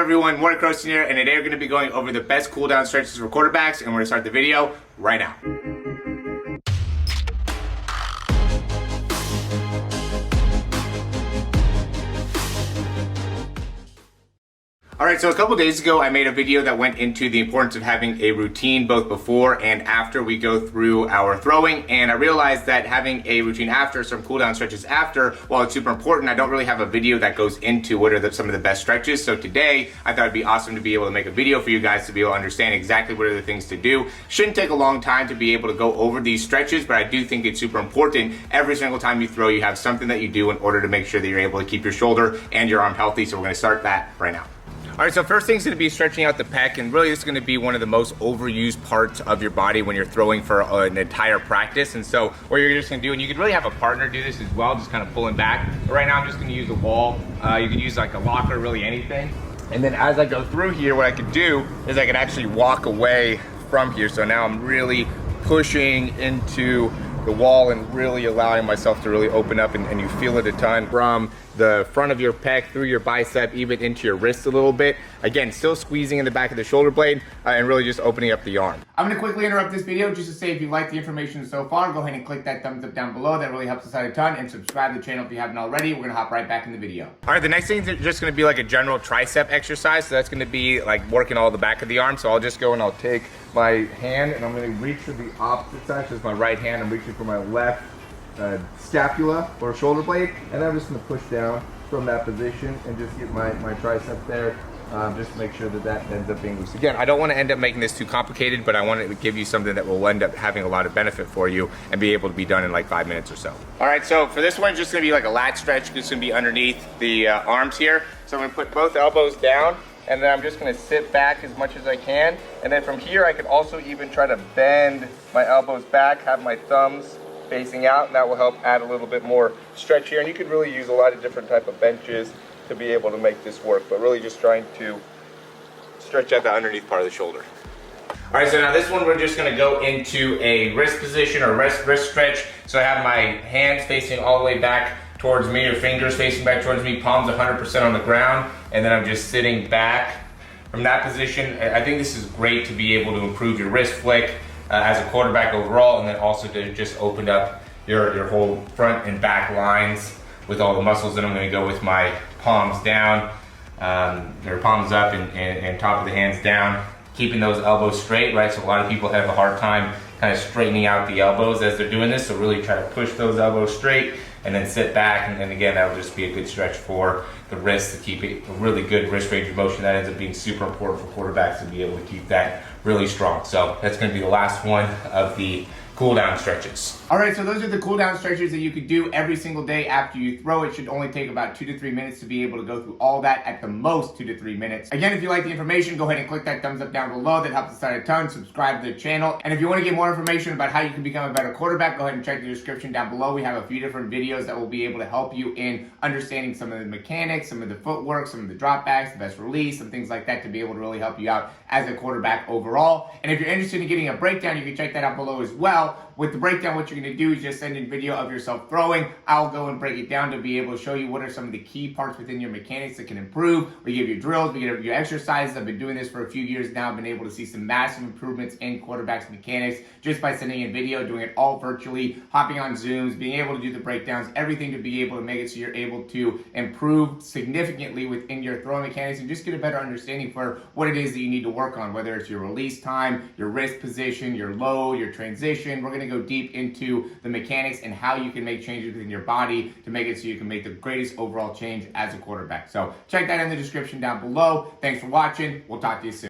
Everyone, Morey Croson here, and today we're going to be going over the best cool down stretches for quarterbacks, and we're going to start the video right now. Alright, so a couple days ago I made a video that went into the importance of having a routine both before and after we go through our throwing, and I realized that having a routine after, some cool down stretches after, while it's super important, I don't really have a video that goes into what are some of the best stretches. So today I thought it'd be awesome to be able to make a video for you guys to be able to understand exactly what are the things to do. Shouldn't take a long time to be able to go over these stretches, but I do think it's super important every single time you throw you have something that you do in order to make sure that you're able to keep your shoulder and your arm healthy. So we're going to start that right now. All right, so first thing's going to be stretching out the pec, and really this is going to be one of the most overused parts of your body when you're throwing for an entire practice. And so what you're just going to do, and you could really have a partner do this as well, just kind of pulling back. But right now I'm just going to use a wall. You can use like a locker, really anything. And then as I go through here, what I could do is I could actually walk away from here. So now I'm really pushing into the wall and really allowing myself to really open up, and you feel it a ton from the front of your pec through your bicep, even into your wrist a little bit. Again, still squeezing in the back of the shoulder blade and really just opening up the arm. I'm going to quickly interrupt this video just to say if you like the information so far, go ahead and click that thumbs up down below. That really helps us out a ton, and subscribe to the channel if you haven't already. We're going to hop right back in the video. All right, the next thing is just going to be like a general tricep exercise. So that's going to be like working all the back of the arm. So I'll just go and I'll take my hand and I'm going to reach for the opposite side. So it's my right hand. I'm reaching for my left scapula or shoulder blade, and I'm just going to push down from that position and just get my tricep there, just to make sure that that ends up being loose. Again, I don't want to end up making this too complicated, but I want to give you something that will end up having a lot of benefit for you and be able to be done in like 5 minutes or so. All right, so for this one, it's just going to be like a lat stretch. It's going to be underneath the arms here. So I'm going to put both elbows down, and then I'm just going to sit back as much as I can. And then from here, I can also even try to bend my elbows back, have my thumbs facing out, and that will help add a little bit more stretch here. And you could really use a lot of different type of benches to be able to make this work, but really just trying to stretch out the underneath part of the shoulder. All right, so now this one we're just going to go into a wrist position or wrist stretch. So I have my hands facing all the way back towards me, or fingers facing back towards me, palms 100% on the ground, and then I'm just sitting back from that position. I think this is great to be able to improve your wrist flick as a quarterback overall, and then also to just open up your whole front and back lines with all the muscles. And I'm going to go with my palms down, or palms up, and top of the hands down, keeping those elbows straight, right? So a lot of people have a hard time kind of straightening out the elbows as they're doing this, so really try to push those elbows straight and then sit back, and then again, that'll just be a good stretch for the wrist to keep it a really good wrist range of motion. That ends up being super important for quarterbacks to be able to keep that really strong. So that's going to be the last one of the cool down stretches. All right, so those are the cool down stretches that you could do every single day after you throw. It should only take about 2 to 3 minutes to be able to go through all that, at the most 2 to 3 minutes. Again, if you like the information, go ahead and click that thumbs up down below. That helps us out a ton. Subscribe to the channel. And if you want to get more information about how you can become a better quarterback, go ahead and check the description down below. We have a few different videos that will be able to help you in understanding some of the mechanics, some of the footwork, some of the dropbacks, the best release, some things like that to be able to really help you out as a quarterback overall. And if you're interested in getting a breakdown, you can check that out below as well. With the breakdown, what you're going to do is just send in video of yourself throwing. I'll go and break it down to be able to show you what are some of the key parts within your mechanics that can improve. We give you drills, we give you exercises. I've been doing this for a few years now. I've been able to see some massive improvements in quarterbacks mechanics just by sending in video, doing it all virtually, hopping on Zooms, being able to do the breakdowns, everything to be able to make it so you're able to improve significantly within your throwing mechanics and just get a better understanding for what it is that you need to work on, whether it's your release time, your wrist position, your load, your transition. We're going to go deep into the mechanics and how you can make changes within your body to make it so you can make the greatest overall change as a quarterback. So check that in the description down below. Thanks for watching. We'll talk to you soon.